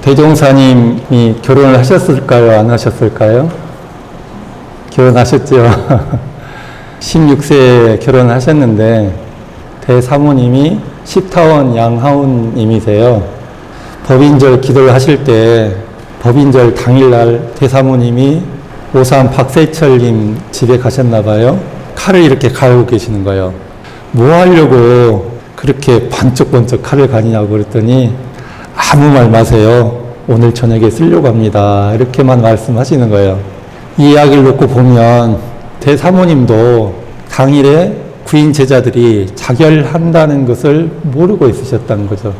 대종사님이 결혼을 하셨을까요? 안 하셨을까요? 결혼하셨죠. 16세에 결혼하셨는데 대사모님이 십타원 양하운님이세요. 법인절 기도를 하실 때 법인절 당일날 대사모님이 오산 박세철님 집에 가셨나 봐요. 칼을 이렇게 갈고 계시는 거예요. 뭐 하려고 그렇게 번쩍번쩍 칼을 가니냐고 그랬더니 아무 말 마세요. 오늘 저녁에 쓰려고 합니다. 이렇게만 말씀하시는 거예요. 이 이야기를 놓고 보면 대사모님도 당일에 구인 제자들이 자결한다는 것을 모르고 있으셨다는 거죠.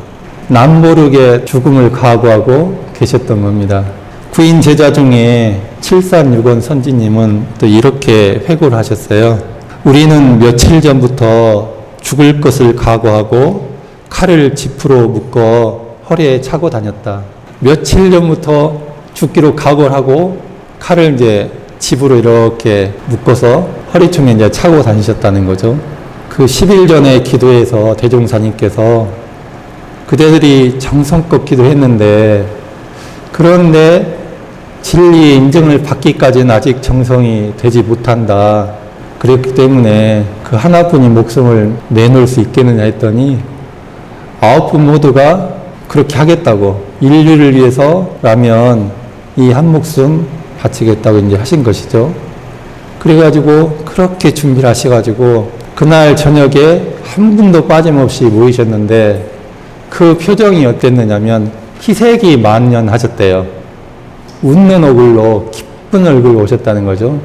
남모르게 죽음을 각오하고 계셨던 겁니다. 구인 제자 중에 736원 선지님은 또 이렇게 회고를 하셨어요. 우리는 며칠 전부터 죽을 것을 각오하고 칼을 지프로 묶어 허리에 차고 다녔다. 며칠 전부터 죽기로 각오를 하고 칼을 이제 집으로 이렇게 묶어서 허리춤에 이제 차고 다니셨다는 거죠. 그 10일 전에 기도에서 대종사님께서 그대들이 정성껏 기도했는데 그런데 진리의 인정을 받기까지는 아직 정성이 되지 못한다. 그렇기 때문에 그 하나뿐인 목숨을 내놓을 수 있겠느냐 했더니 9분 모두가 그렇게 하겠다고, 인류를 위해서라면 이 한 목숨 바치겠다고 이제 하신 것이죠. 그래가지고 그렇게 준비를 하셔가지고 그날 저녁에 한 분도 빠짐없이 모이셨는데 그 표정이 어땠느냐면 희색이 만연하셨대요. 웃는 얼굴로 기쁜 얼굴로 오셨다는 거죠.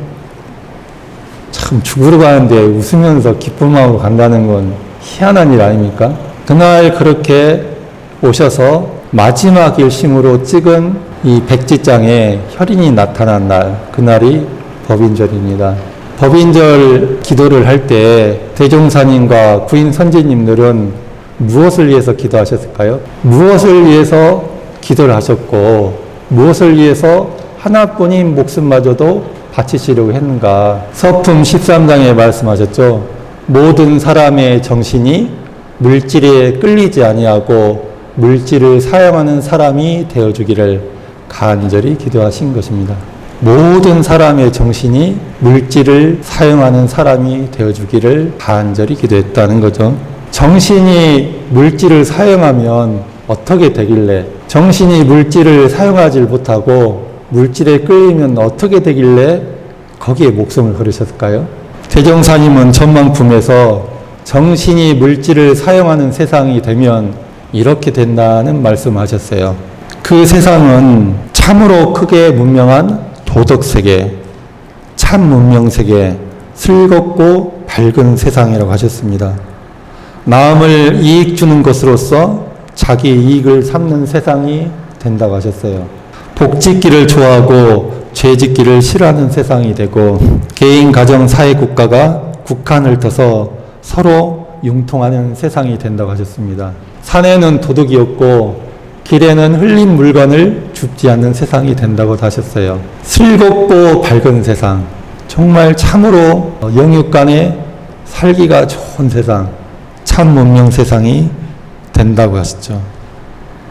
참 죽으러 가는데 웃으면서 기쁜 마음으로 간다는 건 희한한 일 아닙니까? 그날 그렇게 오셔서 마지막 일심으로 찍은 이 백지장에 혈인이 나타난 날, 그날이 법인절입니다. 법인절 기도를 할 때 대종사님과 구인 선지님들은 무엇을 위해서 기도하셨을까요? 무엇을 위해서 기도를 하셨고 무엇을 위해서 하나뿐인 목숨마저도 바치시려고 했는가? 서품 13장에 말씀하셨죠. 모든 사람의 정신이 물질에 끌리지 아니하고 물질을 사용하는 사람이 되어주기를 간절히 기도하신 것입니다. 모든 사람의 정신이 물질을 사용하는 사람이 되어주기를 간절히 기도했다는 거죠. 정신이 물질을 사용하면 어떻게 되길래, 정신이 물질을 사용하지 못하고 물질에 끌리면 어떻게 되길래 거기에 목숨을 걸으셨을까요? 대종사님은 전망품에서 정신이 물질을 사용하는 세상이 되면 이렇게 된다는 말씀하셨어요. 그 세상은 참으로 크게 문명한 도덕세계, 참 문명세계, 슬겁고 밝은 세상이라고 하셨습니다. 남을 이익 주는 것으로서 자기 이익을 삼는 세상이 된다고 하셨어요. 복짓기를 좋아하고 죄짓기를 싫어하는 세상이 되고 개인, 가정, 사회, 국가가 국한을 터서 서로 융통하는 세상이 된다고 하셨습니다. 산에는 도둑이 없고 길에는 흘린 물건을 줍지 않는 세상이 된다고 하셨어요. 슬겁고 밝은 세상, 정말 참으로 영육간에 살기가 좋은 세상, 참 문명 세상이 된다고 하셨죠.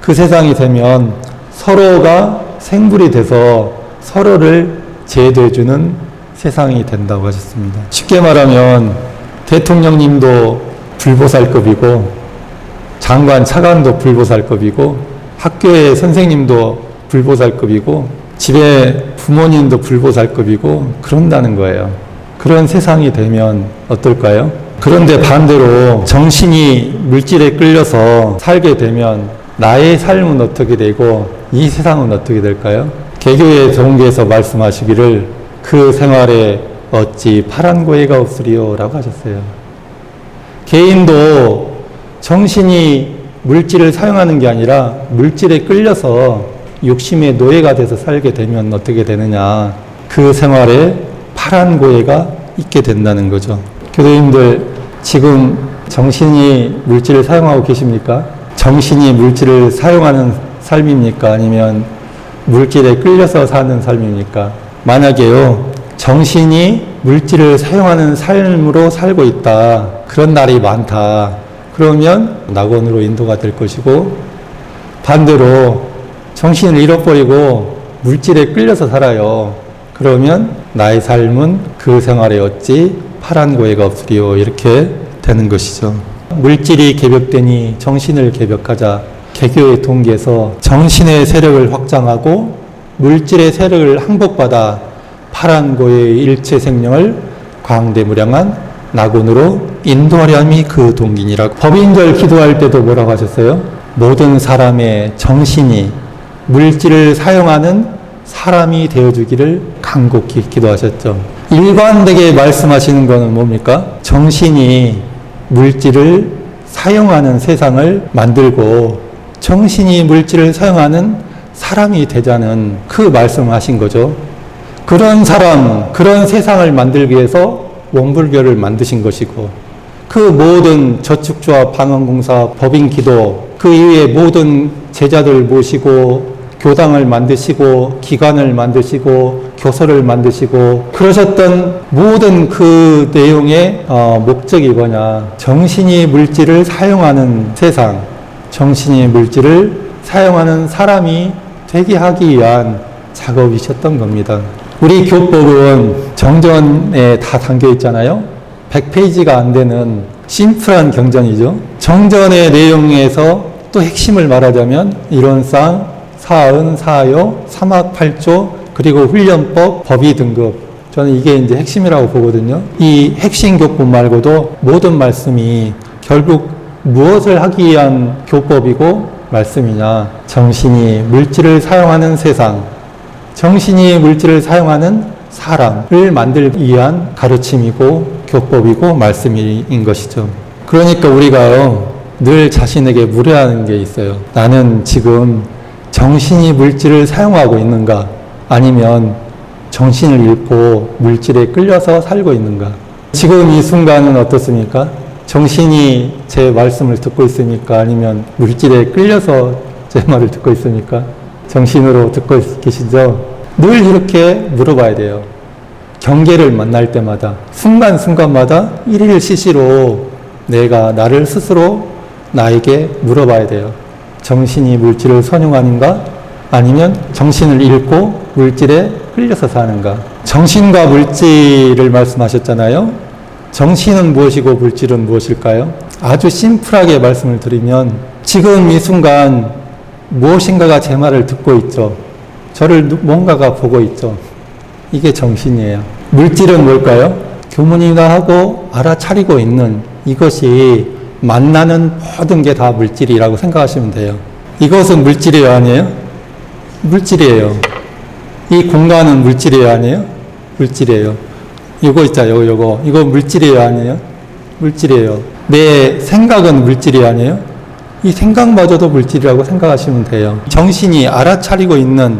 그 세상이 되면 서로가 생불이 돼서 서로를 제도해주는 세상이 된다고 하셨습니다. 쉽게 말하면 대통령님도 불보살급이고 장관, 차관도 불보살급이고 학교의 선생님도 불보살급이고 집에 부모님도 불보살급이고 그런다는 거예요. 그런 세상이 되면 어떨까요? 그런데 반대로 정신이 물질에 끌려서 살게 되면 나의 삶은 어떻게 되고 이 세상은 어떻게 될까요? 개교의 동계에서 말씀하시기를 그 생활에 어찌 파란 고해가 없으리요 라고 하셨어요. 개인도 정신이 물질을 사용하는 게 아니라 물질에 끌려서 욕심의 노예가 돼서 살게 되면 어떻게 되느냐. 그 생활에 파란 고해가 있게 된다는 거죠. 교도님들 지금 정신이 물질을 사용하고 계십니까? 정신이 물질을 사용하는 삶입니까? 아니면 물질에 끌려서 사는 삶입니까? 만약에요, 정신이 물질을 사용하는 삶으로 살고 있다. 그런 날이 많다. 그러면 낙원으로 인도가 될 것이고 반대로 정신을 잃어버리고 물질에 끌려서 살아요. 그러면 나의 삶은 그 생활에 어찌 파란 고해가 없으리요. 이렇게 되는 것이죠. 물질이 개벽되니 정신을 개벽하자. 개교의 동기에서 정신의 세력을 확장하고 물질의 세력을 항복받아 파란 고해의 일체 생명을 광대무량한 낙원으로 인도하려함이 그 동기니라고. 법인절 기도할 때도 뭐라고 하셨어요? 모든 사람의 정신이 물질을 사용하는 사람이 되어주기를 간곡히 기도하셨죠. 일관되게 말씀하시는 것은 뭡니까? 정신이 물질을 사용하는 세상을 만들고 정신이 물질을 사용하는 사람이 되자는 그 말씀을 하신 거죠. 그런 사람, 그런 세상을 만들기 위해서 원불교를 만드신 것이고 그 모든 저축조합, 방언공사, 법인기도 그 이후에 모든 제자들 모시고 교당을 만드시고 기관을 만드시고 교서를 만드시고 그러셨던 모든 그 내용의 목적이 뭐냐. 정신이 물질을 사용하는 세상, 정신이 물질을 사용하는 사람이 되게 하기 위한 작업이셨던 겁니다. 우리 교법은 정전에 다 담겨 있잖아요. 100페이지가 안 되는 심플한 경전이죠. 정전의 내용에서 또 핵심을 말하자면 이론상, 사은, 사요, 사막 8조, 그리고 훈련법, 법의 등급. 저는 이게 이제 핵심이라고 보거든요. 이 핵심 교법 말고도 모든 말씀이 결국 무엇을 하기 위한 교법이고 말씀이냐. 정신이 물질을 사용하는 세상, 정신이 물질을 사용하는 사람을 만들기 위한 가르침이고 교법이고 말씀인 것이죠. 그러니까 우리가요, 늘 자신에게 물어야 하는 게 있어요. 나는 지금 정신이 물질을 사용하고 있는가? 아니면 정신을 잃고 물질에 끌려서 살고 있는가? 지금 이 순간은 어떻습니까? 정신이 제 말씀을 듣고 있습니까? 아니면 물질에 끌려서 제 말을 듣고 있습니까? 정신으로 듣고 계시죠? 늘 이렇게 물어봐야 돼요. 경계를 만날 때마다, 순간순간마다 일일시시로 내가 나를 스스로 나에게 물어봐야 돼요. 정신이 물질을 선용하는가? 아니면 정신을 잃고 물질에 끌려서 사는가? 정신과 물질을 말씀하셨잖아요. 정신은 무엇이고 물질은 무엇일까요? 아주 심플하게 말씀을 드리면 지금 이 순간 무엇인가가 제 말을 듣고 있죠. 저를 뭔가가 보고 있죠. 이게 정신이에요. 물질은 뭘까요? 교문이나 하고 알아차리고 있는 이것이 만나는 모든 게 다 물질이라고 생각하시면 돼요. 이것은 물질이에요, 아니에요? 물질이에요. 이 공간은 물질이에요, 아니에요? 물질이에요. 요거 있잖아요, 요거. 이거 물질이에요, 아니에요? 물질이에요. 내 생각은 물질이 아니에요? 이 생각마저도 물질이라고 생각하시면 돼요. 정신이 알아차리고 있는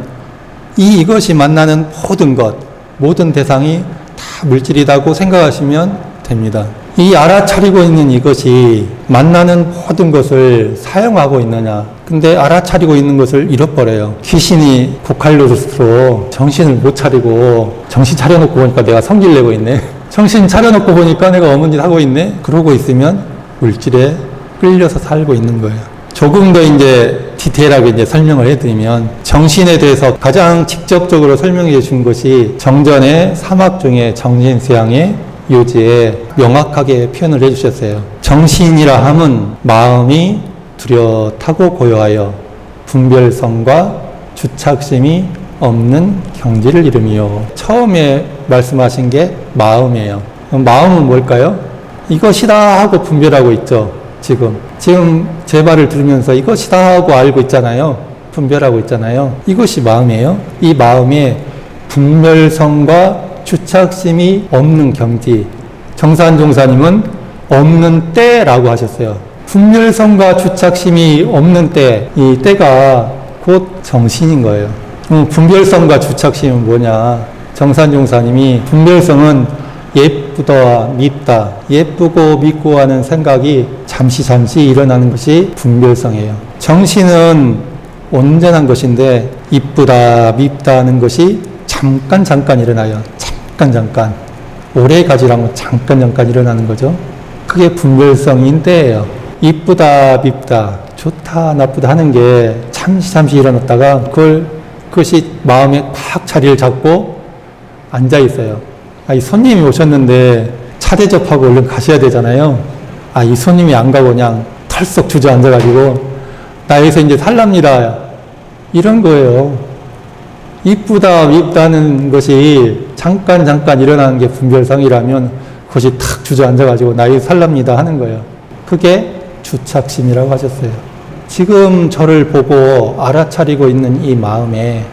이것이 만나는 모든 것, 모든 대상이 다 물질이라고 생각하시면 됩니다. 이 알아차리고 있는 이것이 만나는 모든 것을 사용하고 있느냐. 근데 알아차리고 있는 것을 잃어버려요. 귀신이 고칼로스로 정신을 못 차리고 정신 차려놓고 보니까 내가 성질 내고 있네. 정신 차려놓고 보니까 내가 어머니 하고 있네. 그러고 있으면 물질에 끌려서 살고 있는 거예요. 조금 더 이제 디테일하게 이제 설명을 해드리면 정신에 대해서 가장 직접적으로 설명해 준 것이 정전의 사막 중에 정신수양의 요지에 명확하게 표현을 해주셨어요. 정신이라 함은 마음이 뚜렷하고 고요하여 분별성과 주착심이 없는 경지를 이름이요. 처음에 말씀하신 게 마음이에요. 마음은 뭘까요? 이것이다 하고 분별하고 있죠. 지금 제 말을 들으면서 이것이다 하고 알고 있잖아요. 분별하고 있잖아요. 이것이 마음이에요. 이 마음에 분별성과 주착심이 없는 경지. 정산 종사님은 없는 때라고 하셨어요. 분별성과 주착심이 없는 때, 이 때가 곧 정신인 거예요. 분별성과 주착심은 뭐냐? 정산 종사님이 분별성은 예쁘다, 밉다, 예쁘고 밉고 하는 생각이 잠시 일어나는 것이 분별성이에요. 정신은 온전한 것인데 이쁘다, 밉다 하는 것이 잠깐 일어나요. 잠깐. 오래 가지라면 잠깐 일어나는 거죠. 그게 분별성인 때예요. 이쁘다, 밉다, 좋다, 나쁘다 하는 게 잠시 일어났다가 그것이 마음에 팍 자리를 잡고 앉아 있어요. 이 손님이 오셨는데 차 대접하고 얼른 가셔야 되잖아요. 이 손님이 안 가고 그냥 털썩 주저앉아가지고 나 여기서 이제 살랍니다. 이런 거예요. 이쁘다 밉다는 것이 잠깐 일어나는 게 분별성이라면 그것이 탁 주저앉아가지고 나 여기서 살랍니다 하는 거예요. 그게 주착심이라고 하셨어요. 지금 저를 보고 알아차리고 있는 이 마음에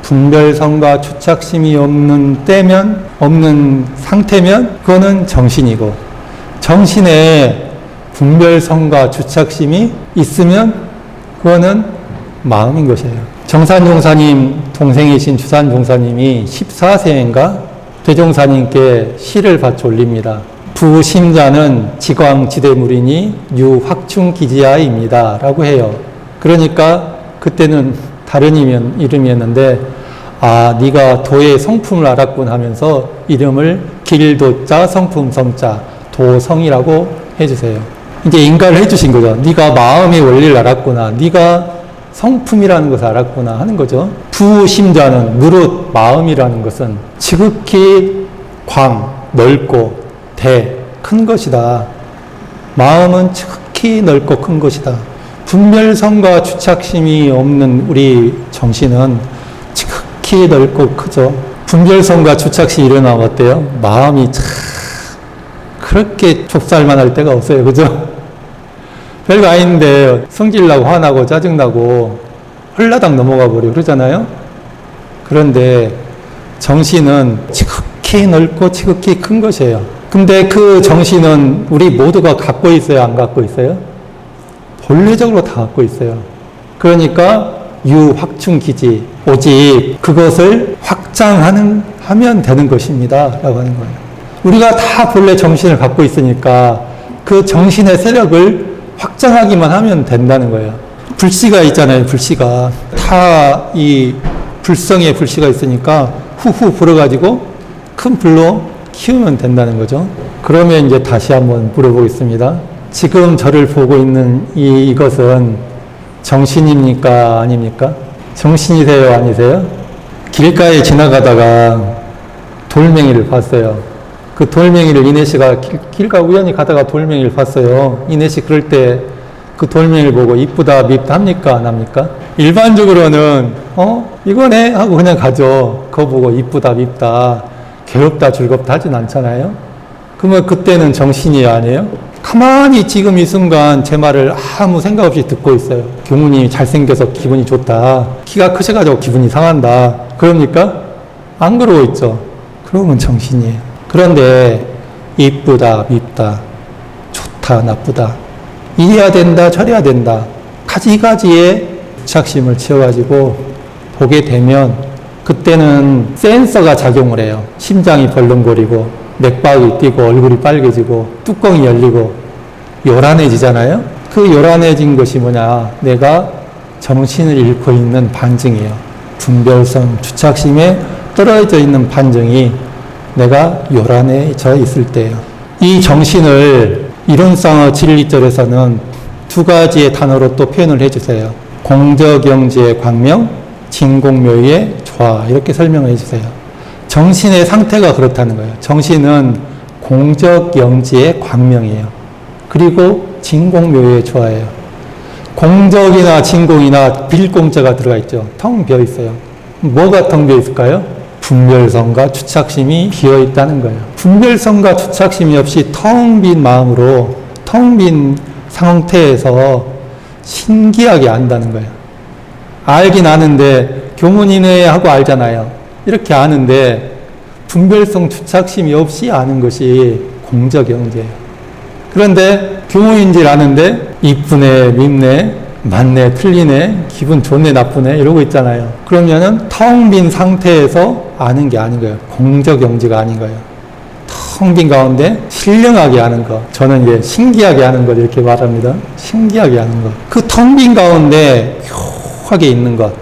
분별성과 주착심이 없는 상태면 그거는 정신이고, 정신에 분별성과 주착심이 있으면 그거는 마음인 것이에요. 정산종사님 동생이신 주산종사님이 14세인가 대종사님께 시를 바쳐 올립니다. 부심자는 지광지대물이니 유확충기지야입니다 라고 해요. 그러니까 그때는 다른 이름이었는데 네가 도의 성품을 알았군 하면서 이름을 길도자 성품 성자 도성이라고 해주세요. 이제 인가를 해주신 거죠. 네가 마음의 원리를 알았구나. 네가 성품이라는 것을 알았구나 하는 거죠. 부심자는 무릇 마음이라는 것은 지극히 넓고 큰 것이다. 마음은 지극히 넓고 큰 것이다. 분별성과 주착심이 없는 우리 정신은 지극히 넓고 크죠. 분별성과 주착심이 일어나면 어때요? 마음이 참 그렇게 좁쌀만 할 때가 없어요. 그죠? 별거 아닌데 성질나고 화나고 짜증나고 홀라당 넘어가 버리고 그러잖아요. 그런데 정신은 지극히 넓고 지극히 큰 것이에요. 근데 그 정신은 우리 모두가 갖고 있어요? 안 갖고 있어요? 본래적으로 다 갖고 있어요. 그러니까 유확충기지, 오직 그것을 하면 되는 것입니다 라고 하는 거예요. 우리가 다 본래 정신을 갖고 있으니까 그 정신의 세력을 확장하기만 하면 된다는 거예요. 불씨가 있잖아요. 불씨가 다 이 불성의 불씨가 있으니까 후후 불어가지고 큰 불로 키우면 된다는 거죠. 그러면 이제 다시 한번 물어보겠습니다. 지금 저를 보고 있는 이것은 정신입니까? 아닙니까? 정신이세요? 아니세요? 길가에 지나가다가 돌멩이를 봤어요. 그 돌멩이를 이내 씨가 길가 우연히 가다가 돌멩이를 봤어요. 이내 씨 그럴 때 그 돌멩이를 보고 이쁘다 밉다 합니까? 안 합니까? 일반적으로는 이거네 하고 그냥 가죠. 그거 보고 이쁘다 밉다 괴롭다 즐겁다 하진 않잖아요. 그러면 그때는 정신이 아니에요? 가만히 지금 이 순간 제 말을 아무 생각 없이 듣고 있어요. 교무님이 잘생겨서 기분이 좋다. 키가 크셔가지고 기분이 상한다. 그럽니까? 안 그러고 있죠. 그러면 정신이에요. 그런데 이쁘다 밉다 좋다 나쁘다 이래야 된다 저래야 된다 가지가지의 착심을 채워가지고 보게 되면 그때는 센서가 작용을 해요. 심장이 벌렁거리고 맥박이 뛰고 얼굴이 빨개지고 뚜껑이 열리고 요란해지잖아요. 그 요란해진 것이 뭐냐, 내가 정신을 잃고 있는 반증이에요. 분별성 주착심에 떨어져 있는 반증이 내가 요란해져 있을 때예요. 이 정신을 이론상의 진리절에서는 두 가지의 단어로 또 표현을 해주세요. 공적영지의 광명, 진공묘의 조화 이렇게 설명을 해주세요. 정신의 상태가 그렇다는 거예요. 정신은 공적영지의 광명이에요. 그리고 진공묘의 조화예요. 공적이나 진공이나 빌공자가 들어가 있죠. 텅 비어 있어요. 뭐가 텅 비어 있을까요? 분별성과 주착심이 비어 있다는 거예요. 분별성과 주착심이 없이 텅 빈 마음으로 텅 빈 상태에서 신기하게 안다는 거예요. 알긴 아는데 교문이네 하고 알잖아요. 이렇게 아는데 분별성 주착심이 없이 아는 것이 공적영지예요. 그런데 교문인지를 아는데 이쁘네 밉네 맞네 틀리네 기분 좋네 나쁘네 이러고 있잖아요. 그러면은 텅 빈 상태에서 아는 게 아닌 거예요. 공적영지가 아닌 거예요. 텅 빈 가운데 신령하게 아는 거. 저는 이제 신기하게 아는 것 이렇게 말합니다. 신기하게 아는 것. 그 텅 빈 가운데 묘하게 있는 것.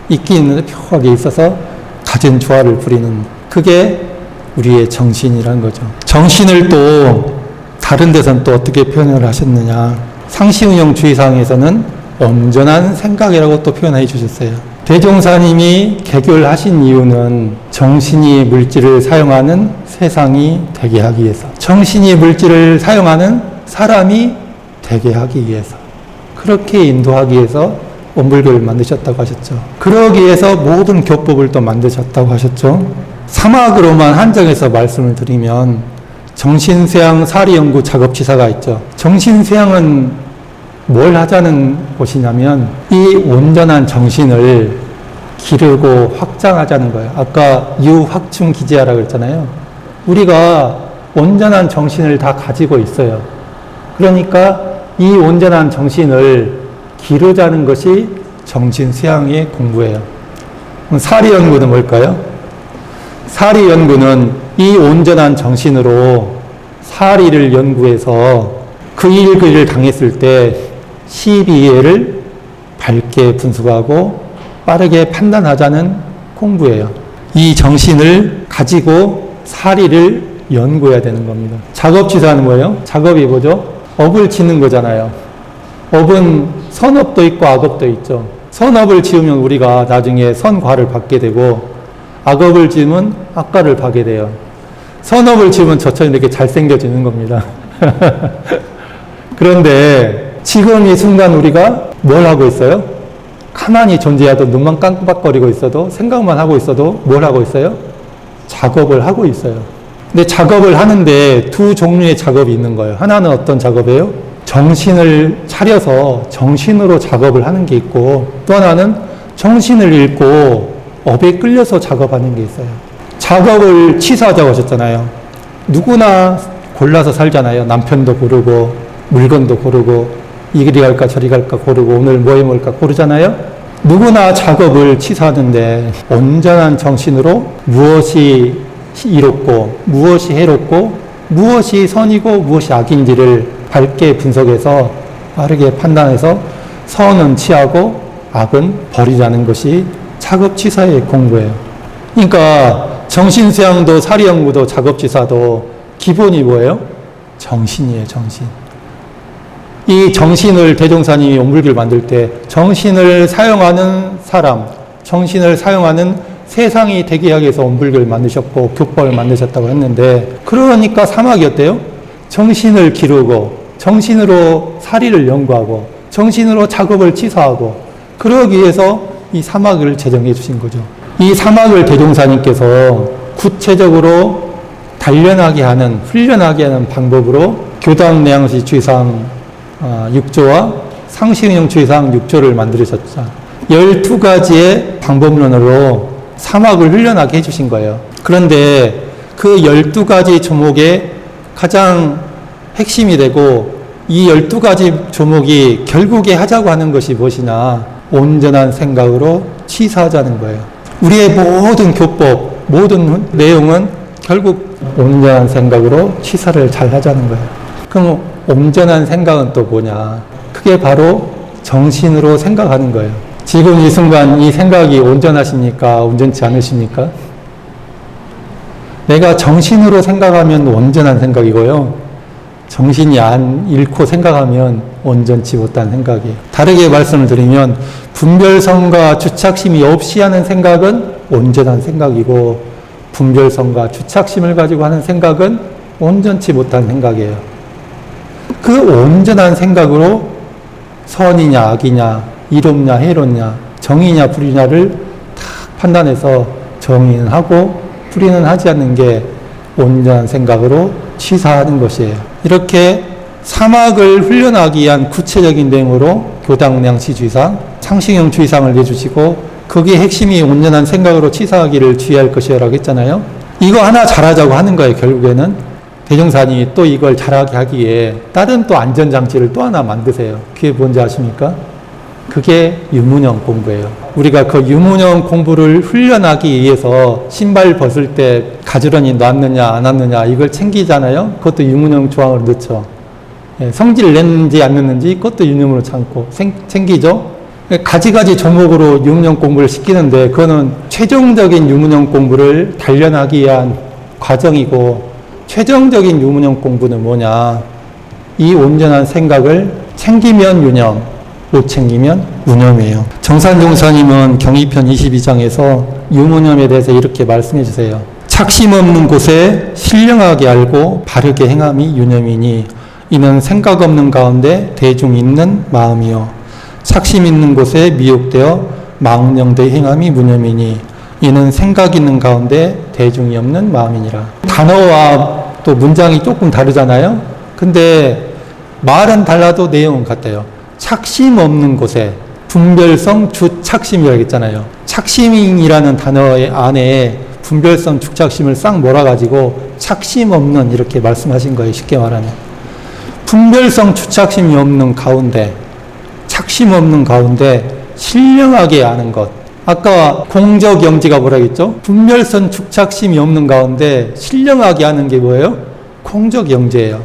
있긴 있는데 묘하게 있어서 가진 조화를 부리는 그게 우리의 정신이라는 거죠. 정신을 또 다른 데서는 또 어떻게 표현을 하셨느냐. 상시운용 주의사항에서는 온전한 생각이라고 또 표현해 주셨어요. 대종사님이 개교를 하신 이유는 정신이 물질을 사용하는 세상이 되게 하기 위해서, 정신이 물질을 사용하는 사람이 되게 하기 위해서, 그렇게 인도하기 위해서 원불교를 만드셨다고 하셨죠. 그러기 위해서 모든 교법을 또 만드셨다고 하셨죠. 사막으로만 한정해서 말씀을 드리면 정신수양 사리연구 작업지사가 있죠. 정신수양은 뭘 하자는 곳이냐면 이 온전한 정신을 기르고 확장하자는 거예요. 아까 유확충기지하라고 그랬잖아요. 우리가 온전한 정신을 다 가지고 있어요. 그러니까 이 온전한 정신을 기르자는 것이 정신수양의 공부예요. 사리연구는 뭘까요? 사리연구는 이 온전한 정신으로 사리를 연구해서 그 일을 당했을 때 시비애를 밝게 분석하고 빠르게 판단하자는 공부예요. 이 정신을 가지고 사리를 연구해야 되는 겁니다. 작업지사는 뭐예요? 작업이 뭐죠? 업을 짓는 거잖아요. 업은 선업도 있고 악업도 있죠. 선업을 지으면 우리가 나중에 선과를 받게 되고, 악업을 지으면 악과를 받게 돼요. 선업을 지으면 저처럼 이렇게 잘생겨지는 겁니다. 그런데 지금 이 순간 우리가 뭘 하고 있어요? 가만히 존재하도 눈만 깜빡거리고 있어도, 생각만 하고 있어도 뭘 하고 있어요? 작업을 하고 있어요. 근데 작업을 하는데 두 종류의 작업이 있는 거예요. 하나는 어떤 작업이에요? 정신을 차려서 정신으로 작업을 하는 게 있고, 또 하나는 정신을 잃고 업에 끌려서 작업하는 게 있어요. 작업을 취사하자고 하셨잖아요. 누구나 골라서 살잖아요. 남편도 고르고 물건도 고르고 이리 갈까 저리 갈까 고르고 오늘 뭐 해 먹을까 고르잖아요. 누구나 작업을 취사하는데 온전한 정신으로 무엇이 이롭고 무엇이 해롭고 무엇이 선이고 무엇이 악인지를 밝게 분석해서 빠르게 판단해서 선은 취하고 악은 버리자는 것이 작업취사의 공부예요. 그러니까 정신수양도 사리연구도 작업취사도 기본이 뭐예요? 정신이에요. 정신. 이 정신을 대종사님이 원불교를 만들 때 정신을 사용하는 사람, 정신을 사용하는 세상이 되게 하기 위해서 원불교를 만드셨고 교법을 만드셨다고 했는데, 그러니까 사막이 어때요? 정신을 기르고 정신으로 사리를 연구하고 정신으로 작업을 취사하고, 그러기 위해서 이 사막을 제정해 주신 거죠. 이 사막을 대종사님께서 구체적으로 단련하게 하는, 훈련하게 하는 방법으로 교당내양시 주의사항 6조와 상시응용 주의사항 6조를 만들으셨죠. 12가지의 방법론으로 사막을 훈련하게 해주신 거예요. 그런데 그 12가지 조목의 가장 핵심이 되고, 이 12가지 조목이 결국에 하자고 하는 것이 무엇이냐? 온전한 생각으로 취사하자는 거예요. 우리의 모든 교법, 모든 내용은 결국 온전한 생각으로 취사를 잘 하자는 거예요. 그럼 온전한 생각은 또 뭐냐? 그게 바로 정신으로 생각하는 거예요. 지금 이 순간 이 생각이 온전하십니까? 온전치 않으십니까? 내가 정신으로 생각하면 온전한 생각이고요. 정신이 안 잃고 생각하면 온전치 못한 생각이에요. 다르게 말씀을 드리면 분별성과 주착심이 없이 하는 생각은 온전한 생각이고, 분별성과 주착심을 가지고 하는 생각은 온전치 못한 생각이에요. 그 온전한 생각으로 선이냐 악이냐, 이롭냐 해롭냐, 정의냐 불의냐를 다 판단해서 정의는 하고 불의는 하지 않는 게 온전한 생각으로 취사하는 것이에요. 이렇게 사막을 훈련하기 위한 구체적인 내용으로 교당량시 주의사항, 상식형 주의사항을 내주시고, 거기에 핵심이 온전한 생각으로 취사하기를 주의할 것이라고 했잖아요. 이거 하나 잘하자고 하는 거예요. 결국에는 대종사님이 또 이걸 잘하게 하기 위해 다른 또 안전장치를 또 하나 만드세요. 그게 뭔지 아십니까? 그게 유문형 공부예요. 우리가 그 유문형 공부를 훈련하기 위해서 신발 벗을 때 가지런히 놨느냐 안 놨느냐 이걸 챙기잖아요. 그것도 유문형 조항을 넣죠. 성질을 냈는지 안 냈는지 그것도 유문으로 챙기죠. 가지가지 종목으로 유문형 공부를 시키는데, 그거는 최종적인 유문형 공부를 단련하기 위한 과정이고, 최종적인 유문형 공부는 뭐냐? 이 온전한 생각을 챙기면 유념, 옷 챙기면 무념이에요. 정산종사님은 경의편 22장에서 유무념에 대해서 이렇게 말씀해 주세요. 착심 없는 곳에 신령하게 알고 바르게 행함이 유념이니 이는 생각 없는 가운데 대중 있는 마음이요 착심 있는 곳에 미혹되어 망령되이 행함이 무념이니 이는 생각 있는 가운데 대중이 없는 마음이니라. 단어와 또 문장이 조금 다르잖아요. 근데 말은 달라도 내용은 같아요. 착심 없는 곳에 분별성 주착심이라고 했잖아요. 착심이라는 단어 안에 분별성 주착심을 싹 몰아가지고 착심 없는 이렇게 말씀하신 거예요. 쉽게 말하면 분별성 주착심이 없는 가운데 착심 없는 가운데 신령하게 아는 것. 아까 공적영지가 뭐라 했죠? 분별성 주착심이 없는 가운데 신령하게 아는 게 뭐예요? 공적영지예요.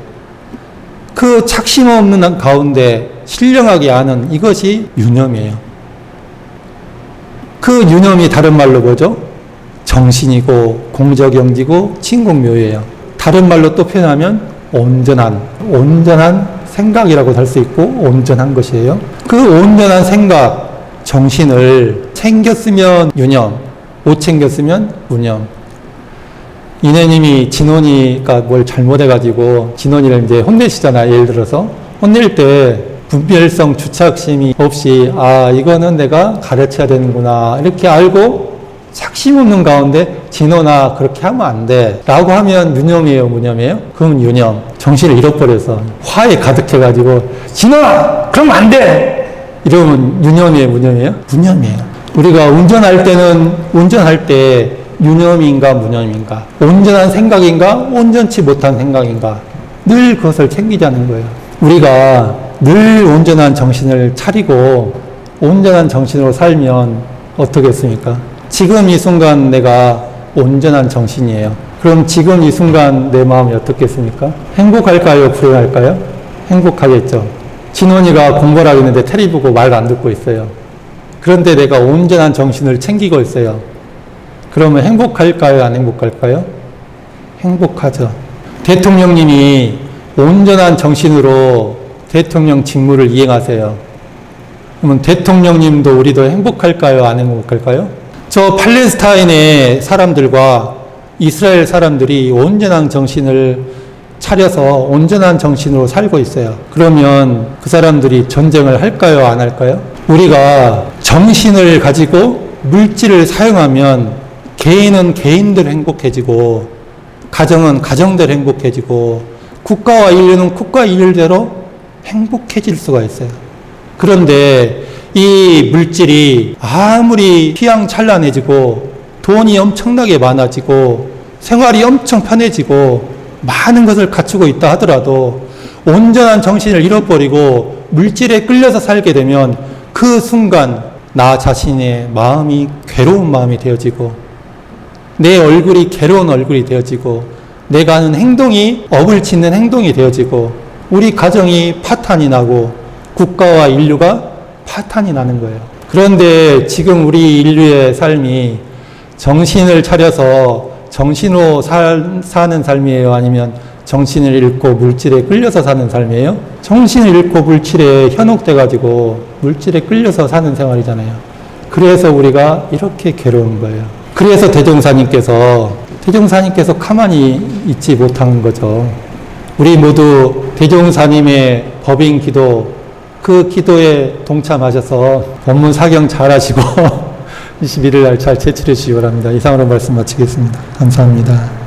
그 착심 없는 가운데 신령하게 아는 이것이 유념이에요. 그 유념이 다른 말로 뭐죠? 정신이고 공적영지고 진공묘예요. 다른 말로 또 표현하면 온전한 생각이라고 할 수 있고 온전한 것이에요. 그 온전한 생각, 정신을 챙겼으면 유념, 못 챙겼으면 무념. 이내님이 진원이가 뭘 잘못해가지고 진원이를 이제 혼내시잖아요. 예를 들어서 혼낼 때 분별성 주착심이 없이 이거는 내가 가르쳐야 되는구나 이렇게 알고 착심 없는 가운데 진원아 그렇게 하면 안 돼 라고 하면 유념이에요 무념이에요? 그건 유념. 정신을 잃어버려서 화에 가득해가지고 진원아 그러면 안 돼 이러면 유념이에요 무념이에요? 무념이에요. 우리가 운전할 때 유념인가 무념인가, 온전한 생각인가 온전치 못한 생각인가 늘 그것을 챙기자는 거예요. 우리가 늘 온전한 정신을 차리고 온전한 정신으로 살면 어떻겠습니까? 지금 이 순간 내가 온전한 정신이에요. 그럼 지금 이 순간 내 마음이 어떻겠습니까? 행복할까요? 불행할까요? 행복하겠죠. 진원이가 공부를 하고 있는데 테레비 보고 말 안 듣고 있어요. 그런데 내가 온전한 정신을 챙기고 있어요. 그러면 행복할까요? 안 행복할까요? 행복하죠. 대통령님이 온전한 정신으로 대통령 직무를 이행하세요. 그러면 대통령님도 우리도 행복할까요? 안 행복할까요? 저 팔레스타인의 사람들과 이스라엘 사람들이 온전한 정신을 차려서 온전한 정신으로 살고 있어요. 그러면 그 사람들이 전쟁을 할까요? 안 할까요? 우리가 정신을 가지고 물질을 사용하면 개인은 개인들 행복해지고 가정은 가정들 행복해지고 국가와 인류는 국가 인류대로 행복해질 수가 있어요. 그런데 이 물질이 아무리 휘황찬란해지고 돈이 엄청나게 많아지고 생활이 엄청 편해지고 많은 것을 갖추고 있다 하더라도 온전한 정신을 잃어버리고 물질에 끌려서 살게 되면 그 순간 나 자신의 마음이 괴로운 마음이 되어지고 내 얼굴이 괴로운 얼굴이 되어지고 내가 하는 행동이 업을 짓는 행동이 되어지고 우리 가정이 파탄이 나고 국가와 인류가 파탄이 나는 거예요. 그런데 지금 우리 인류의 삶이 정신을 차려서 정신으로 사는 삶이에요? 아니면 정신을 잃고 물질에 끌려서 사는 삶이에요? 정신을 잃고 물질에 현혹돼가지고 물질에 끌려서 사는 생활이잖아요. 그래서 우리가 이렇게 괴로운 거예요. 그래서 대종사님께서 가만히 있지 못한 거죠. 우리 모두 대종사님의 법인 기도, 그 기도에 동참하셔서 법문 사경 잘 하시고 21일 날 잘 제출해 주시기 바랍니다. 이상으로 말씀 마치겠습니다. 감사합니다.